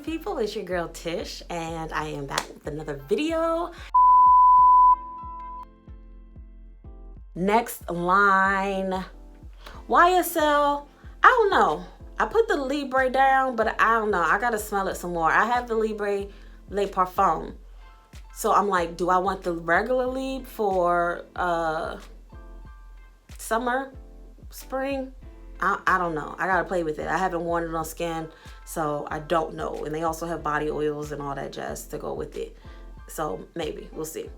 people, it's your girl Tish, and I am back with another video. Next line, YSL, I don't know. I put the Libre down, but I don't know. I gotta smell it some more. I have the Libre Le Parfum. So I'm like, do I want the regular Libre for summer, spring? I don't know. I gotta play with it. I haven't worn it on skin, so I don't know. And they also have body oils and all that jazz to go with it. So maybe, we'll see.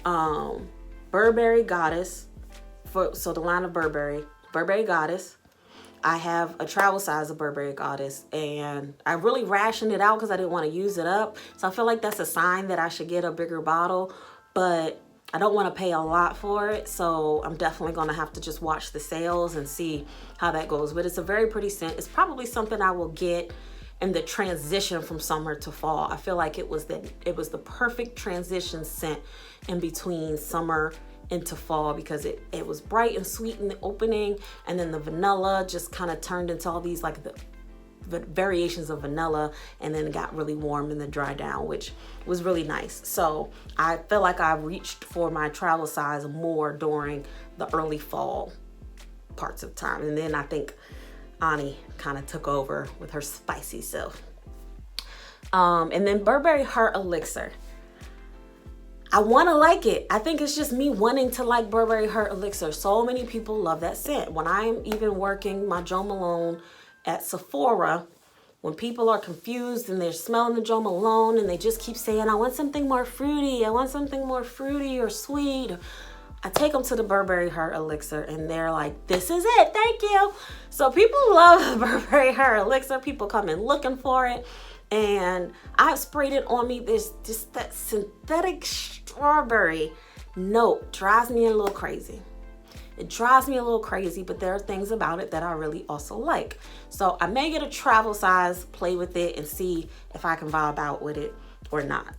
Burberry Goddess, so the line of Burberry Goddess. I have a travel size of Burberry Goddess, and I really rationed it out because I didn't want to use it up. So I feel like that's a sign that I should get a bigger bottle, but I don't want to pay a lot for it, so I'm definitely going to have to just watch the sales and see how that goes. But it's a very pretty scent. It's probably something I will get in the transition from summer to fall. I feel like it was the perfect transition scent in between summer into fall, because it was bright and sweet in the opening, and then the vanilla just kind of turned into all these like the variations of vanilla, and then it got really warm and then dry down, which was really nice. So I feel like I reached for my travel size more during the early fall parts of time, and then I think Ani kind of took over with her spicy self. And then Burberry Heart Elixir, I want to like it. I think it's just me wanting to like Burberry Heart Elixir. So many people love that scent. When I'm even working my Jo Malone at Sephora, when people are confused and they're smelling the Jo Malone and they just keep saying, I want something more fruity, I want something more fruity or sweet, I take them to the Burberry Heart Elixir and they're like, this is it, thank you. So people love Burberry Heart Elixir. People come in looking for it, and I sprayed it on me. There's just that synthetic strawberry note drives me a little crazy. It drives me a little crazy, but there are things about it that I really also like. So I may get a travel size, play with it, and see if I can vibe out with it or not.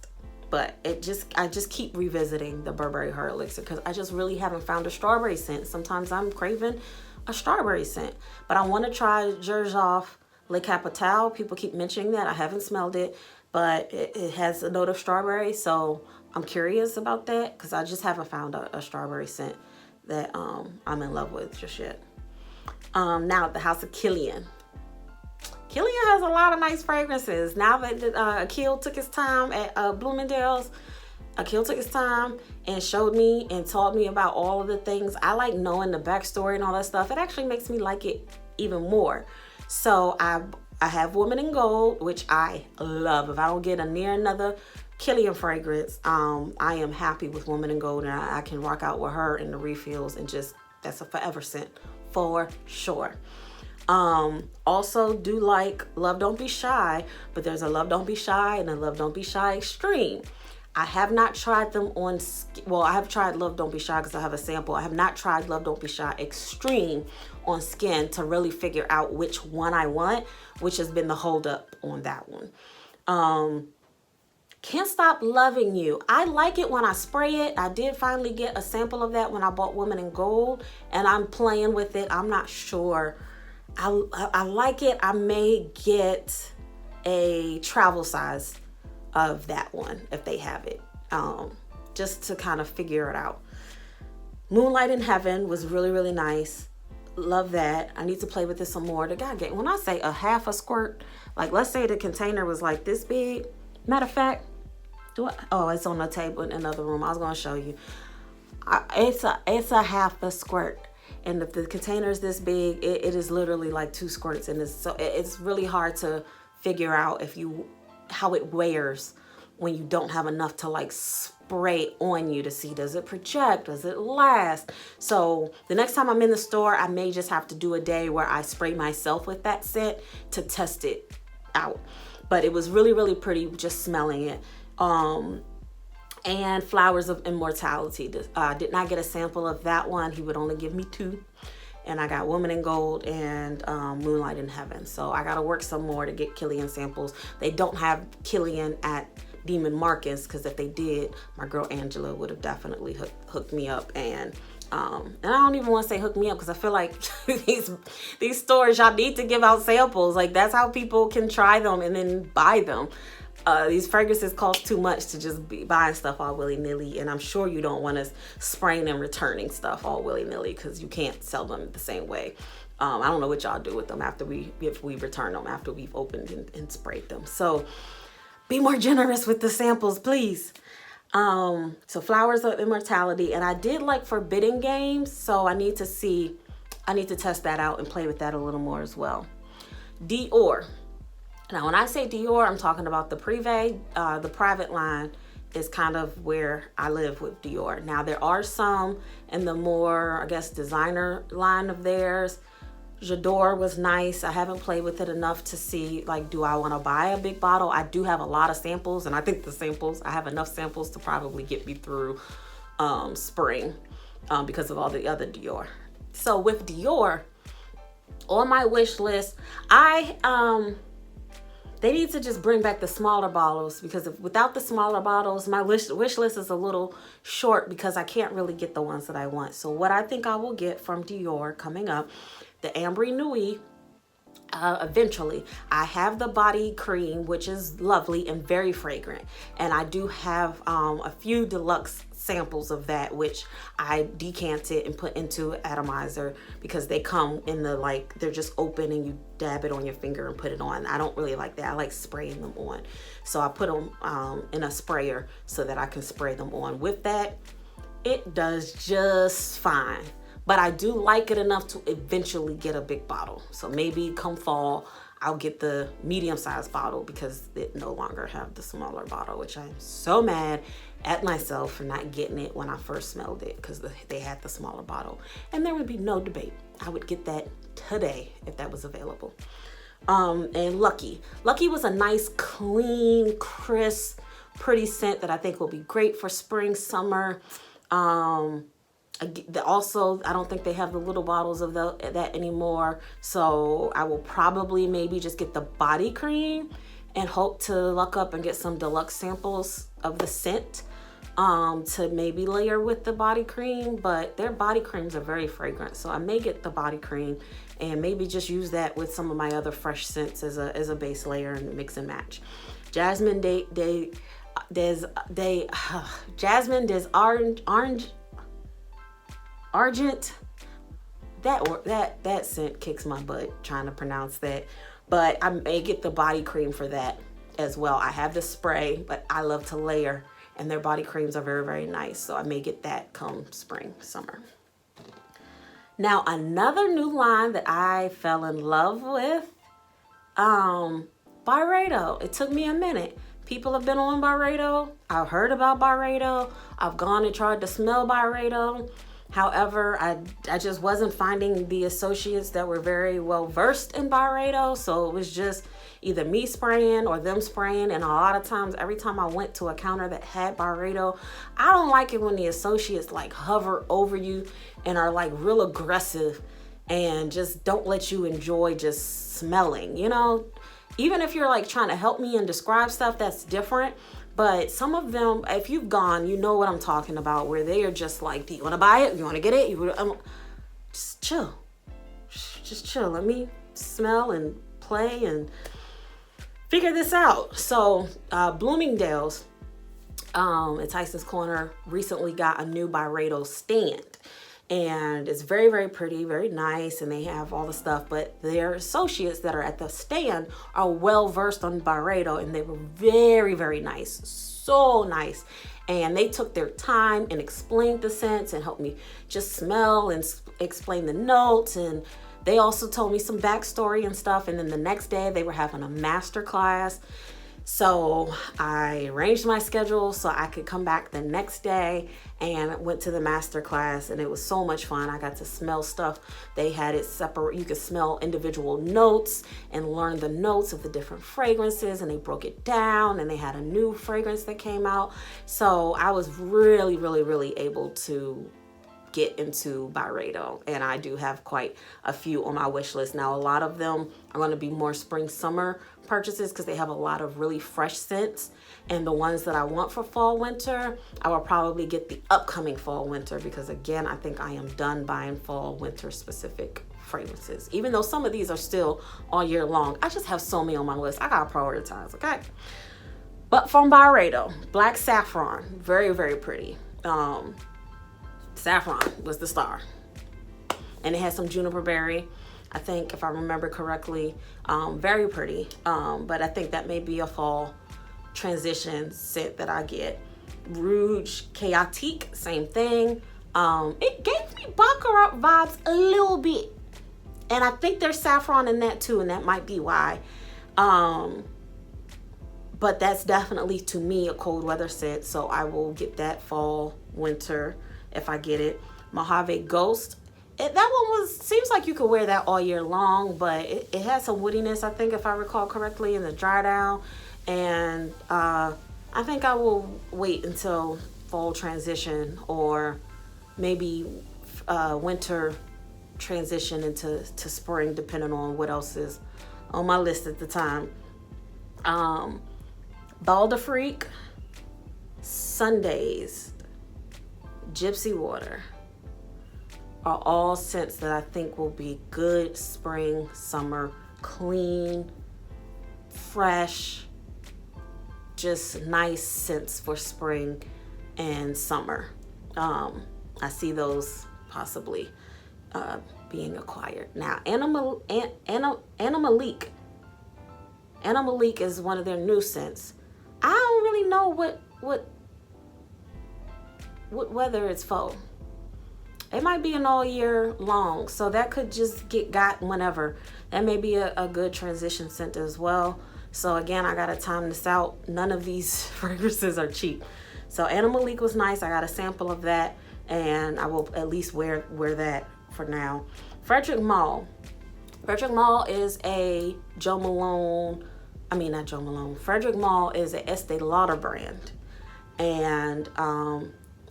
But I just keep revisiting the Burberry Heart Elixir because I just really haven't found a strawberry scent. Sometimes I'm craving a strawberry scent, but I want to try Xerjoff Le Capitale. People keep mentioning that. I haven't smelled it, but it has a note of strawberry, so I'm curious about that because I just haven't found a strawberry scent that I'm in love with just yet. Now at the House of Kilian. Kilian has a lot of nice fragrances. Now that Akil took his time at Bloomingdale's, Akil took his time and showed me and taught me about all of the things. I like knowing the backstory and all that stuff. It actually makes me like it even more. So I have Woman in Gold, which I love. If I don't get near another Kilian fragrance, I am happy with Woman in Gold, and I can rock out with her in the refills, and just, that's a forever scent for sure. Also do like Love Don't Be Shy, but there's a Love Don't Be Shy and a Love Don't Be Shy Extreme. I have not tried them on, well, I have tried Love Don't Be Shy because I have a sample. I have not tried Love Don't Be Shy Extreme on skin to really figure out which one I want, which has been the holdup on that one. Can't Stop Loving You. I like it when I spray it. I did finally get a sample of that when I bought Woman in Gold, and I'm playing with it. I'm not sure. I like it. I may get a travel size of that one if they have it, just to kind of figure it out. Moonlight in Heaven was really, really nice. Love that. I need to play with this some more. When I say a half a squirt, like let's say the container was like this big. Matter of fact, it's on the table in another room. I was going to show you. It's a half a squirt. And if the container is this big, it is literally like 2 squirts. And it's really hard to figure out how it wears when you don't have enough to like spray on you to see, does it project, does it last? So the next time I'm in the store, I may just have to do a day where I spray myself with that scent to test it out. But it was really, really pretty just smelling it. And Flowers of Immortality. Did not get a sample of that one. He would only give me 2. And I got Woman in Gold and Moonlight in Heaven. So I got to work some more to get Kilian samples. They don't have Kilian at Neiman Marcus, because if they did, my girl Angela would have definitely hooked me up, and And I don't even want to say hook me up, because I feel like these stores, y'all need to give out samples. Like, that's how people can try them and then buy them. These fragrances cost too much to just be buying stuff all willy-nilly, and I'm sure you don't want us spraying and returning stuff all willy-nilly, because you can't sell them the same way. I don't know what y'all do with them if we return them after we've opened and sprayed them. So be more generous with the samples, please. So Flowers of Immortality, and I did like Forbidden Games, so I need to test that out and play with that a little more as well. Dior. Now, when I say Dior, I'm talking about the Privé. The private line is kind of where I live with Dior. Now, there are some in the more, I guess, designer line of theirs. J'adore was nice. I haven't played with it enough to see, like, do I want to buy a big bottle? I do have a lot of samples, and I think I have enough samples to probably get me through spring because of all the other Dior. So with Dior, on my wish list, they need to just bring back the smaller bottles, because without the smaller bottles, my wish list is a little short, because I can't really get the ones that I want. So what I think I will get from Dior coming up, the Ambry Nuit, eventually. I have the body cream, which is lovely and very fragrant. And I do have a few deluxe samples of that, which I decanted and put into atomizer, because they come in the, like, they're just open and you dab it on your finger and put it on. I don't really like that. I like spraying them on. So I put them in a sprayer so that I can spray them on. With that, it does just fine. But I do like it enough to eventually get a big bottle. So maybe come fall, I'll get the medium-sized bottle, because it no longer have the smaller bottle, which I'm so mad at myself for not getting it when I first smelled it, because they had the smaller bottle. And there would be no debate. I would get that today if that was available. And Lucky. Lucky was a nice, clean, crisp, pretty scent that I think will be great for spring, summer. Also, I don't think they have the little bottles of that anymore. So I will probably maybe just get the body cream and hope to luck up and get some deluxe samples of the scent to maybe layer with the body cream. But their body creams are very fragrant, so I may get the body cream and maybe just use that with some of my other fresh scents as a base layer and mix and match. Jasmine Jasmine des Argent, that scent kicks my butt trying to pronounce that, but I may get the body cream for that as well. I have the spray, but I love to layer, and their body creams are very, very nice, so I may get that come spring, summer. Now, another new line that I fell in love with, Byredo. It took me a minute. People have been on Byredo. I've heard about Byredo. I've gone and tried to smell Byredo. However, I just wasn't finding the associates that were very well versed in Byredo. So it was just either me spraying or them spraying. And a lot of times, every time I went to a counter that had Byredo, I don't like it when the associates like hover over you and are like real aggressive and just don't let you enjoy just smelling, you know? Even if you're like trying to help me and describe stuff, that's different. But some of them, if you've gone, you know what I'm talking about, where they are just like, do you want to buy it? You want to get it? Just chill. Just chill. Let me smell and play and figure this out. So Bloomingdale's at Tyson's Corner recently got a new Byredo stand. And it's very, very pretty, very nice, and they have all the stuff. But their associates that are at the stand are well versed on Byredo, and they were very, very nice, so nice. And they took their time and explained the scents and helped me just smell and explain the notes. And they also told me some backstory and stuff. And then the next day they were having a master class. So I arranged my schedule so I could come back the next day and went to the master class, and it was so much fun. I got to smell stuff. They had it separate. You could smell individual notes and learn the notes of the different fragrances, and they broke it down, and they had a new fragrance that came out. So I was really, really, really able to get into Byredo, and I do have quite a few on my wish list. Now, a lot of them are going to be more spring summer purchases because they have a lot of really fresh scents, and the ones that I want for fall winter, I will probably get the upcoming fall winter, because again, I think I am done buying fall winter specific fragrances, even though some of these are still all year long. I just have so many on my list. I gotta prioritize, okay? But from Byredo, Black Saffron, very, very pretty. Saffron was the star, and it has some juniper berry, I think, if I remember correctly. Very pretty, but I think that may be a fall transition scent that I get. Rouge Chaotique, same thing. It gave me Baccarat vibes a little bit, and I think there's saffron in that too, and that might be why. But that's definitely, to me, a cold weather scent, so I will get that fall winter if I get it. Mojave Ghost, that one seems like you could wear that all year long, but it has some woodiness, I think, if I recall correctly, in the dry down. And I think I will wait until fall transition, or maybe winter transition into spring, depending on what else is on my list at the time. Baldafreak, Sundays, Gypsy Water are all scents that I think will be good spring, summer, clean, fresh, just nice scents for spring and summer. I see those possibly being acquired. Now, Anna Malik is one of their new scents. I don't really know what weather it's for. It might be an all year long, so that could just get got whenever. That may be a good transition scent as well. So again, I gotta time this out. None of these fragrances are cheap. So Anna Malik was nice. I got a sample of that, and I will at least wear that for now. Frederic Malle. Frederic Malle is a Frederic Malle is a Estee Lauder brand, and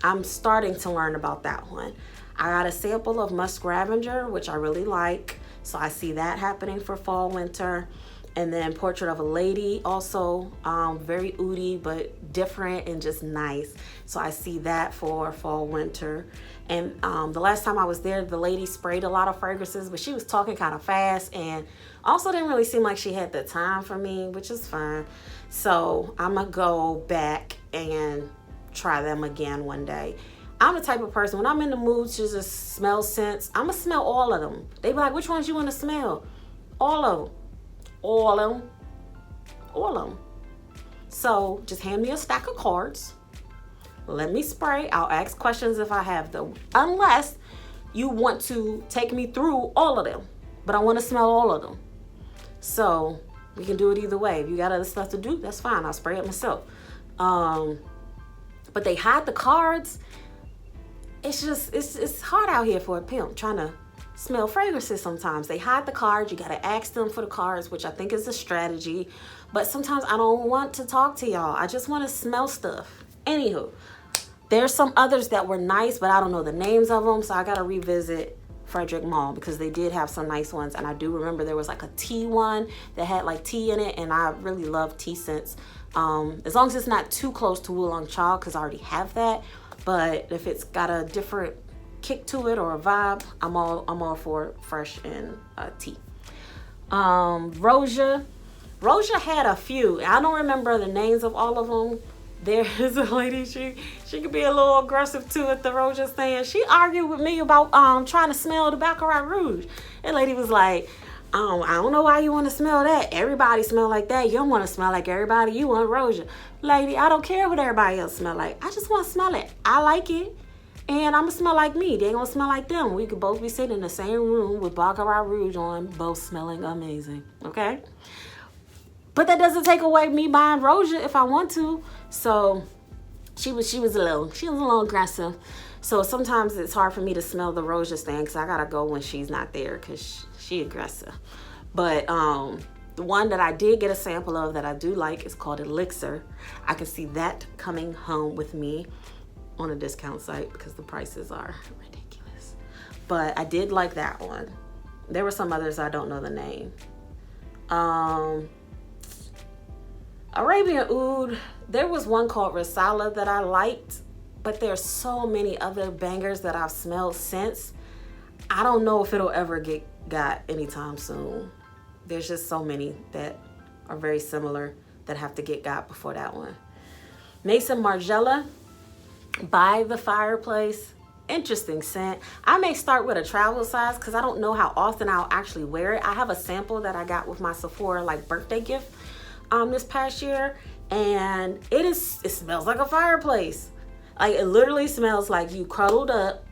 I'm starting to learn about that one. I got a sample of Musk Scavenger, which I really like, so I see that happening for fall winter. And then Portrait of a Lady, also very oudy but different and just nice, so I see that for fall winter. And the last time I was there, the lady sprayed a lot of fragrances, but she was talking kind of fast and also didn't really seem like she had the time for me, which is fine. So I'm gonna go back and try them again one day. I'm the type of person, when I'm in the mood to just smell scents, I'm gonna smell all of them. They be like, which ones you want to smell? All of them. All of them. All of them. So just hand me a stack of cards. Let me spray. I'll ask questions if I have them. Unless you want to take me through all of them. But I want to smell all of them. So we can do it either way. If you got other stuff to do, that's fine. I'll spray it myself. But they hide the cards. It's just, it's hard out here for a pimp trying to smell fragrances sometimes. They hide the cards. You got to ask them for the cards, which I think is a strategy. But sometimes I don't want to talk to y'all. I just want to smell stuff. Anywho, there's some others that were nice, but I don't know the names of them. So I got to revisit Frederic Malle because they did have some nice ones. And I do remember there was like a tea one that had like tea in it. And I really love tea scents. As long as it's not too close to Oolong Child, because I already have that. But if it's got a different kick to it or a vibe, I'm all for fresh and tea. Roja had a few. I don't remember the names of all of them. There is a lady, she could be a little aggressive too at the Roja stand. She argued with me about trying to smell the Baccarat Rouge. That lady was like, I don't know why you want to smell that. Everybody smell like that. You don't want to smell like everybody. You want Roja. Lady, I don't care what everybody else smell like. I just want to smell it. I like it. And I'm going to smell like me. They ain't going to smell like them. We could both be sitting in the same room with Baccarat Rouge on, both smelling amazing. Okay? But that doesn't take away me buying Roja if I want to. So she was a little aggressive. So sometimes it's hard for me to smell the Roja stand because I got to go when she's not there because she aggressive. But the one that I did get a sample of that I do like is called Elixir. I can see that coming home with me on a discount site because the prices are ridiculous. but I did like that one. There were some others I don't know the name. Arabian Oud, there was one called Risala that I liked, but there's so many other bangers that I've smelled since. I don't know if it'll ever get got anytime soon. There's just so many that are very similar that have to get got before that one. Mason Margiela, By the Fireplace. Interesting scent. I may start with a travel size because I don't know how often I'll actually wear it. I have a sample that I got with my Sephora like birthday gift this past year, and it smells like a fireplace. Like, it literally smells like you cuddled up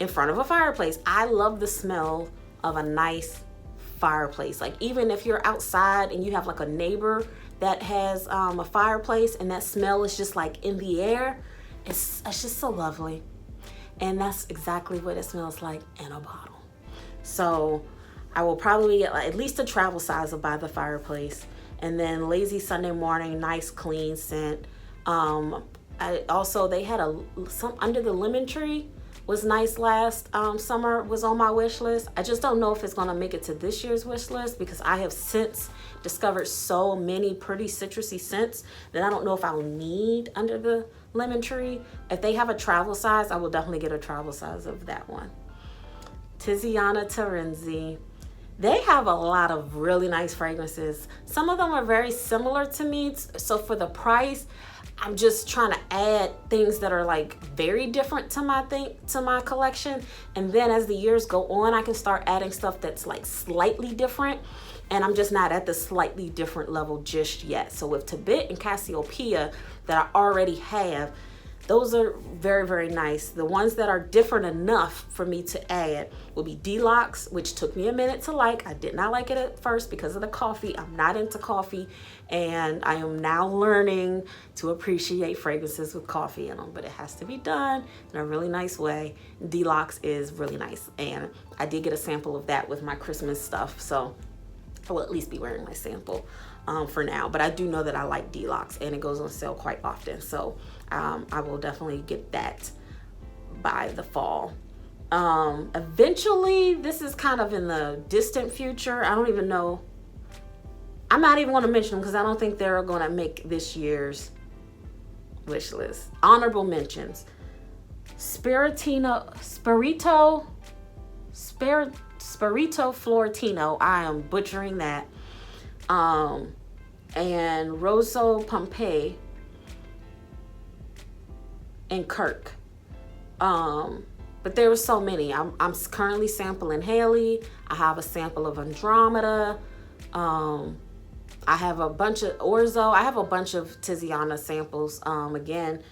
in front of a fireplace. I love the smell of a nice fireplace. Like, even if you're outside and you have like a neighbor that has a fireplace and that smell is just like in the air, it's just so lovely. And that's exactly what it smells like in a bottle. So I will probably get at least a travel size of By the Fireplace. And then Lazy Sunday Morning, nice clean scent. They had some Under the Lemon Tree was nice last summer, was on my wish list. I just don't know if it's gonna make it to this year's wish list because I have since discovered so many pretty citrusy scents that I don't know if I'll need Under the Lemon Tree. If they have a travel size, I will definitely get a travel size of that one. Tiziana Terenzi. They have a lot of really nice fragrances. Some of them are very similar to me. So for the price, I'm just trying to add things that are like very different to my collection. And then as the years go on, I can start adding stuff that's like slightly different. And I'm just not at the slightly different level just yet. So with Tibet and Cassiopeia that I already have, those are very, very nice. The ones that are different enough for me to add will be Deluxe, which took me a minute to like. I did not like it at first because of the coffee. I'm not into coffee, and I am now learning to appreciate fragrances with coffee in them, but it has to be done in a really nice way. Deluxe is really nice, and I did get a sample of that with my Christmas stuff, so I will at least be wearing my sample for now. But I do know that I like Deluxe, and it goes on sale quite often, so I will definitely get that by the fall. Eventually, this is kind of in the distant future. I don't even know. I'm not even going to mention them because I don't think they're going to make this year's wish list. Honorable mentions. Spirito Florentino. I am butchering that. And Rosso Pompeii and Kirk. But there were so many. I'm currently sampling Haley. I have a sample of Andromeda. I have a bunch of Orzo. I have a bunch of Tiziana samples. Again,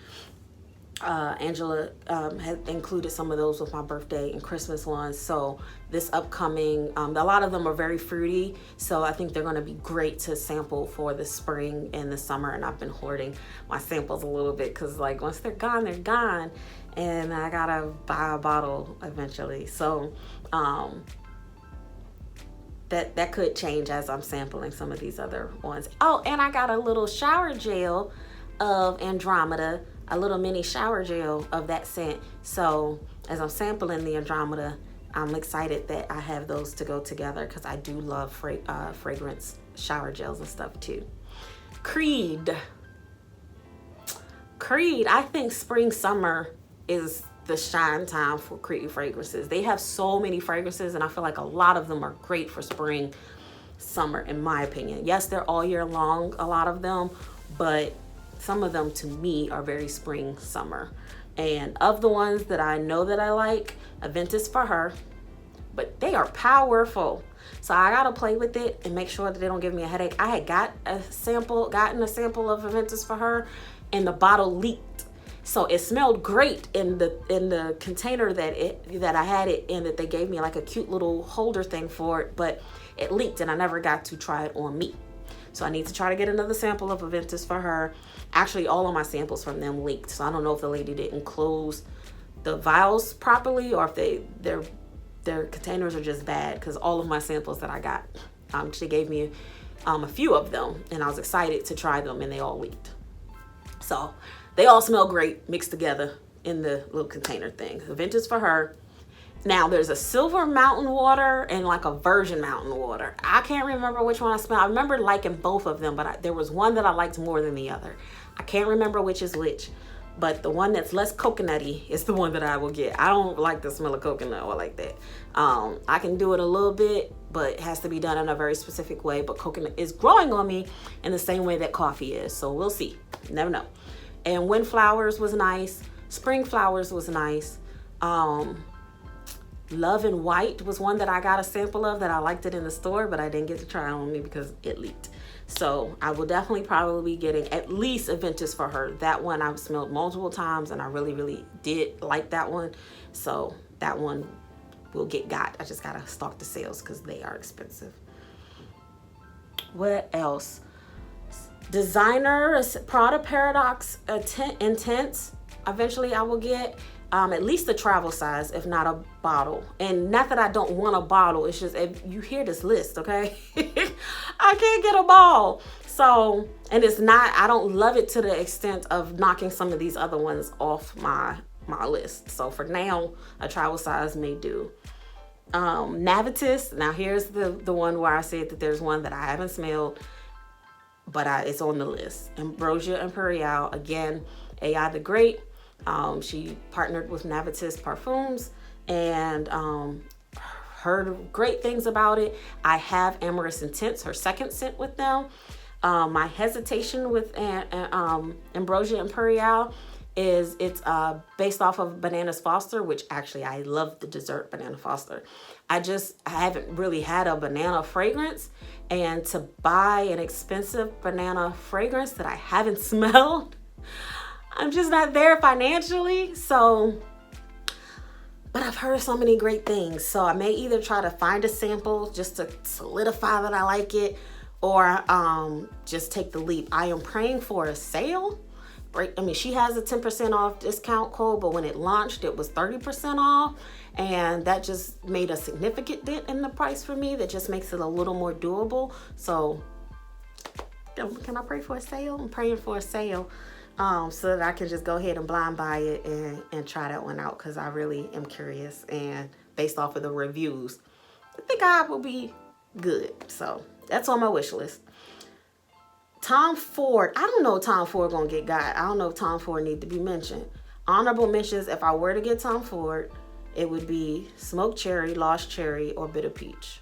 Angela had included some of those with my birthday and Christmas ones. So this upcoming, a lot of them are very fruity. So I think they're going to be great to sample for the spring and the summer. And I've been hoarding my samples a little bit because like once they're gone, they're gone. And I got to buy a bottle eventually. So that could change as I'm sampling some of these other ones. Oh, and I got a little shower gel of Andromeda, a little mini shower gel of that scent. So as I'm sampling the Andromeda, I'm excited that I have those to go together because I do love fragrance shower gels and stuff too. Creed, I think spring, summer is the shine time for Creed fragrances. They have so many fragrances and I feel like a lot of them are great for spring, summer, in my opinion. Yes, they're all year long, a lot of them, but some of them to me are very spring, summer. And of the ones that I know that I like, Aventus for Her, but they are powerful. So I gotta play with it and make sure that they don't give me a headache. I had gotten a sample of Aventus for Her and the bottle leaked. So it smelled great in the container that I had it in, that they gave me like a cute little holder thing for it, but it leaked and I never got to try it on me. So I need to try to get another sample of Aventus for Her. Actually, all of my samples from them leaked. So I don't know if the lady didn't close the vials properly or if their containers are just bad, because all of my samples that I got, she gave me a few of them and I was excited to try them and they all leaked. So they all smell great mixed together in the little container thing. Aventus for Her Now there's a Silver Mountain water and like a Virgin Mountain water. I can't remember which one I smelled. I remember liking both of them, but there was one that I liked more than the other. I can't remember which is which, but the one that's less coconutty is the one that I will get. I don't like the smell of coconut or like that. I can do it a little bit, but it has to be done in a very specific way. But coconut is growing on me in the same way that coffee is. So we'll see. Never know. And Windflowers was nice. Spring Flowers was nice. Love and White was one that I got a sample of that I liked it in the store, but I didn't get to try it on me because it leaked. So I will definitely probably be getting at least a Ventus for her. That one I've smelled multiple times and I really, really did like that one. So that one will get got. I just gotta stalk the sales because they are expensive. What else? Designer Prada Paradox Intense. Eventually I will get at least a travel size, if not a bottle. And not that I don't want a bottle, it's just if you hear this list, okay? I can't get a ball. So, and it's not, I don't love it to the extent of knocking some of these other ones off my list. So for now, a travel size may do. Navitus, now here's the one where I said that there's one that I haven't smelled, but it's on the list. Ambrosia Imperial, again, AI the Great. She partnered with Navitus Parfums and heard great things about it. I have Amorous Intense, her second scent with them. My hesitation with Ambrosia Imperial is it's based off of Bananas Foster, which actually I love the dessert Banana Foster. I haven't really had a banana fragrance, and to buy an expensive banana fragrance that I haven't smelled, I'm just not there financially. So, but I've heard so many great things. So I may either try to find a sample just to solidify that I like it, or just take the leap. I am praying for a sale. She has a 10% off discount code, but when it launched, it was 30% off. And that just made a significant dent in the price for me. That just makes it a little more doable. So can I pray for a sale? I'm praying for a sale. So that I can just go ahead and blind buy it and try that one out, because I really am curious, and based off of the reviews, I think I will be good. So that's on my wish list. Tom Ford. I don't know if Tom Ford gonna get got. I don't know if Tom Ford need to be mentioned. Honorable mentions, if I were to get Tom Ford, it would be Smoked Cherry, Lost Cherry, or Bitter Peach.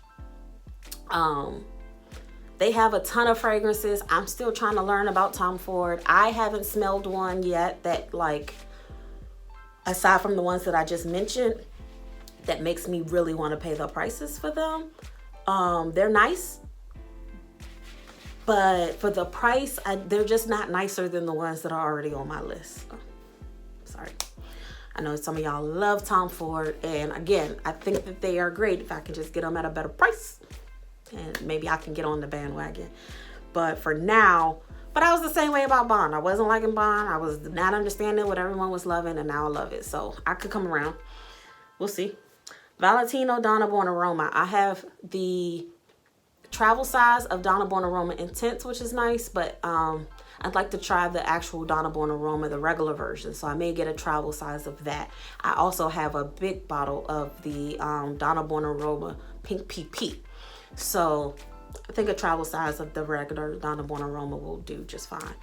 They have a ton of fragrances. I'm still trying to learn about Tom Ford. I haven't smelled one yet that, like, aside from the ones that I just mentioned, that makes me really want to pay the prices for them. They're nice, but for the price, they're just not nicer than the ones that are already on my list. Oh, sorry. I know some of y'all love Tom Ford, and again, I think that they are great if I can just get them at a better price. And maybe I can get on the bandwagon. But for now, but I was the same way about Bond. I wasn't liking Bond. I was not understanding what everyone was loving, and now I love it. So I could come around. We'll see. Valentino Donna Born Aroma. I have the travel size of Donna Born Aroma Intense, which is nice, but I'd like to try the actual Donna Born Aroma, the regular version. So I may get a travel size of that. I also have a big bottle of the Donna Born Aroma Pink PP. So I think a travel size of the regular Donna Born Aroma will do just fine.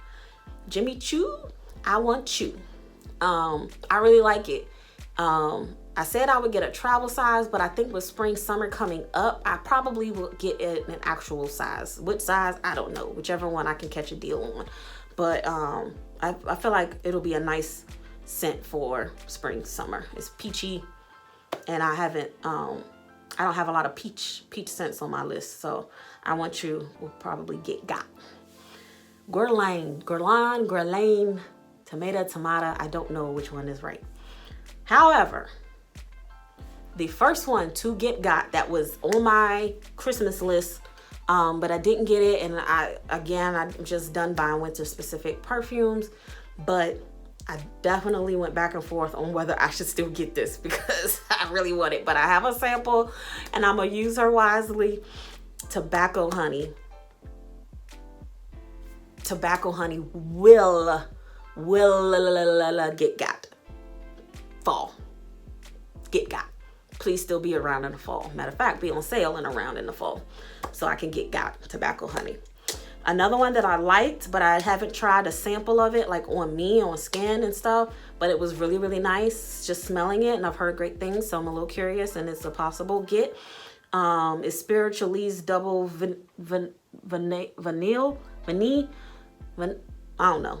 Jimmy Choo, I Want Choo. I really like it. I said I would get a travel size, but I think with spring, summer coming up, I probably will get it an actual size. Which size? I don't know. Whichever one I can catch a deal on. But I feel like it'll be a nice scent for spring, summer. It's peachy, and I don't have a lot of peach scents on my list, so I Want You will probably get got. Guerlain, tomato. I don't know which one is right. However, the first one to get got that was on my Christmas list, but I didn't get it, and I'm just done buying winter specific perfumes, but I definitely went back and forth on whether I should still get this because I really want it. But I have a sample and I'm going to use her wisely. Tobacco Honey. Tobacco Honey will get got. Fall. Get got. please still be around in the fall. Matter of fact, be on sale and around in the fall, so I can get Got Tobacco Honey. Another one that I liked, but I haven't tried a sample of it, like on me, on skin and stuff, but it was really, really nice just smelling it, and I've heard great things, so I'm a little curious, and it's a possible get. It's Spiritualise Double Vanille, I don't know.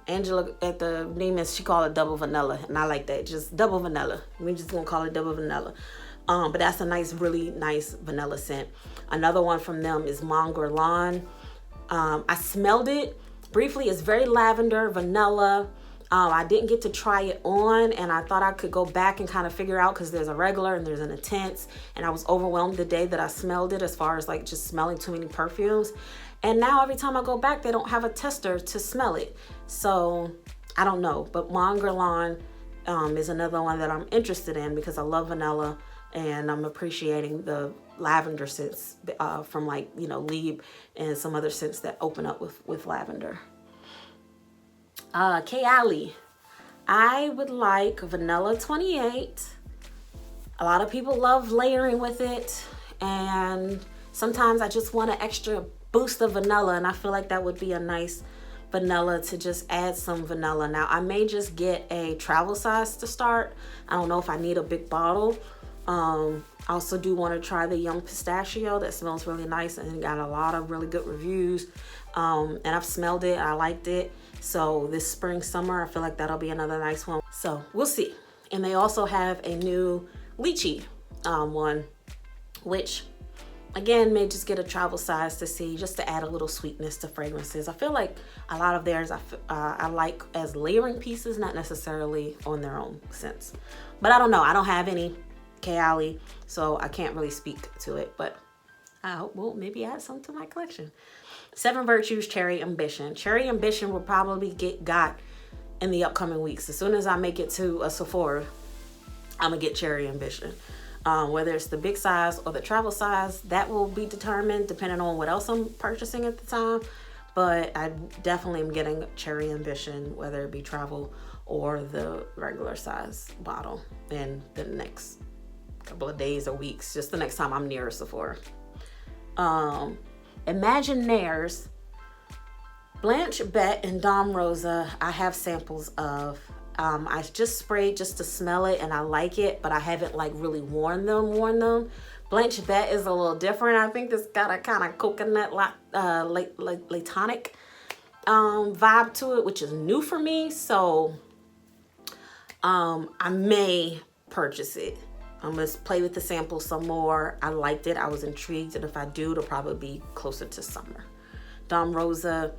Angela at the name is, she called it double vanilla, and I like that, just double vanilla. We just gonna call it double vanilla. But that's a nice, really nice vanilla scent. Another one from them is Mon Guerlain. I smelled it briefly. It's very lavender, vanilla. I didn't get to try it on, and I thought I could go back and kind of figure out, because there's a regular and there's an intense, and I was overwhelmed the day that I smelled it as far as like just smelling too many perfumes. And now every time I go back, they don't have a tester to smell it. So I don't know, but Mon Guerlain is another one that I'm interested in, because I love vanilla, and I'm appreciating the lavender scents from, like, you know, Lieb and some other scents that open up with lavender. Kayali, I would like Vanilla 28. A lot of people love layering with it, and sometimes I just want an extra boost of vanilla, and I feel like that would be a nice vanilla to just add some vanilla. Now, I may just get a travel size to start. I don't know if I need a big bottle. I also do want to try the Yum Pistachio. That smells really nice and got a lot of really good reviews. And I've smelled it. I liked it. So this spring, summer, I feel like that'll be another nice one. So we'll see. And they also have a new lychee one, which again, may just get a travel size to see, just to add a little sweetness to fragrances. I feel like a lot of theirs I like as layering pieces, not necessarily on their own scents. But I don't know. I don't have any Kayali, so I can't really speak to it, but I hope we'll maybe add some to my collection. Seven Virtues Cherry Ambition. Cherry Ambition will probably get got in the upcoming weeks. As soon as I make it to a Sephora, I'm gonna get Cherry Ambition. Whether it's the big size or the travel size, that will be determined depending on what else I'm purchasing at the time. But I definitely am getting Cherry Ambition, whether it be travel or the regular size bottle, in the next couple of days or weeks, just the next time I'm near a Sephora. Imaginaires, Blanche Bette and Dom Rosa, I have samples of. I just sprayed just to smell it, and I like it, but I haven't like really worn them. Blanche Bette is a little different. I think it's got a kind of coconut latonic vibe to it, which is new for me. So I may purchase it. I'm gonna play with the sample some more. I liked it. I was intrigued, and if I do, it'll probably be closer to summer. Dom Rosa,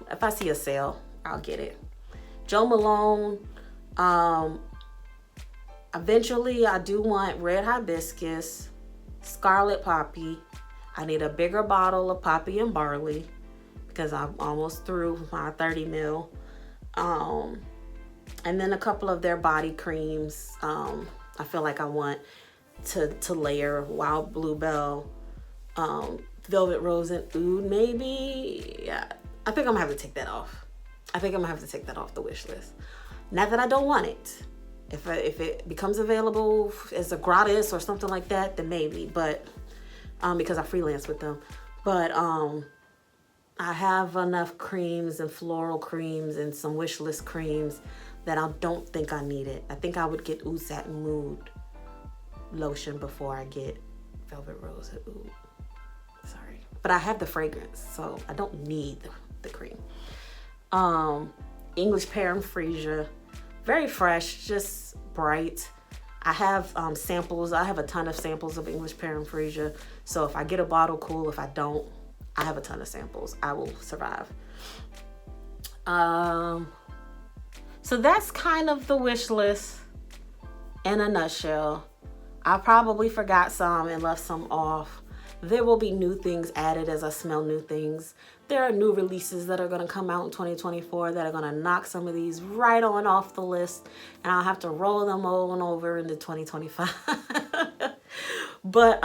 if I see a sale, I'll get it. Jo Malone. Eventually I do want Red Hibiscus, Scarlet Poppy. I need a bigger bottle of Poppy and Barley because I'm almost through my 30 ml. And then a couple of their body creams. I feel like I want to layer Wild Bluebell, Velvet Rose and Oud maybe. Yeah, I think I'm gonna have to take that off. The wish list. Not that I don't want it. If it becomes available as a gratis or something like that, then maybe. But because I freelance with them. But I have enough creams and floral creams and some wish list creams that I don't think I need it. I think I would get Oud Satin Mood lotion before I get Velvet Rose and Oud. Sorry. But I have the fragrance, so I don't need the cream. English Pear and Freesia, very fresh, just bright. I have samples. I have a ton of samples of English Pear and Freesia. So if I get a bottle, cool. If I don't, I have a ton of samples. I will survive. So that's kind of the wish list in a nutshell. I probably forgot some and left some off. There will be new things added as I smell new things. There are new releases that are going to come out in 2024 that are going to knock some of these right on off the list, and I'll have to roll them over into 2025. But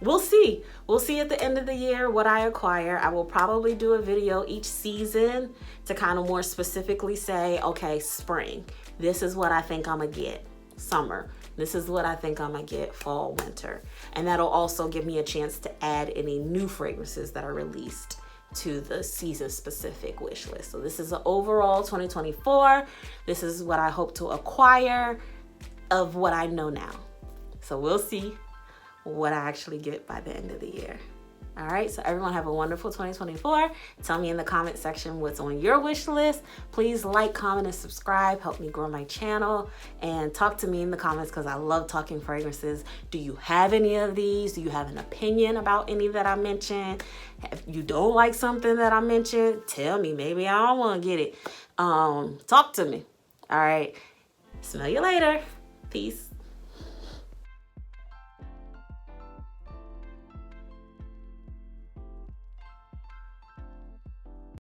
we'll see. We'll see at the end of the year what I acquire. I will probably do a video each season to kind of more specifically say, okay, spring, this is what I think I'm going to get. Summer, This is what I think I'm gonna get fall, winter. And that'll also give me a chance to add any new fragrances that are released to the season specific wish list. So this is an overall 2024. This is what I hope to acquire of what I know now. So we'll see what I actually get by the end of the year. All right, so everyone have a wonderful 2024. Tell me in the comment section what's on your wish list. Please like, comment, and subscribe. Help me grow my channel. And talk to me in the comments because I love talking fragrances. Do you have any of these? Do you have an opinion about any that I mentioned? If you don't like something that I mentioned, tell me. Maybe I don't want to get it. Talk to me. All right, smell you later. Peace.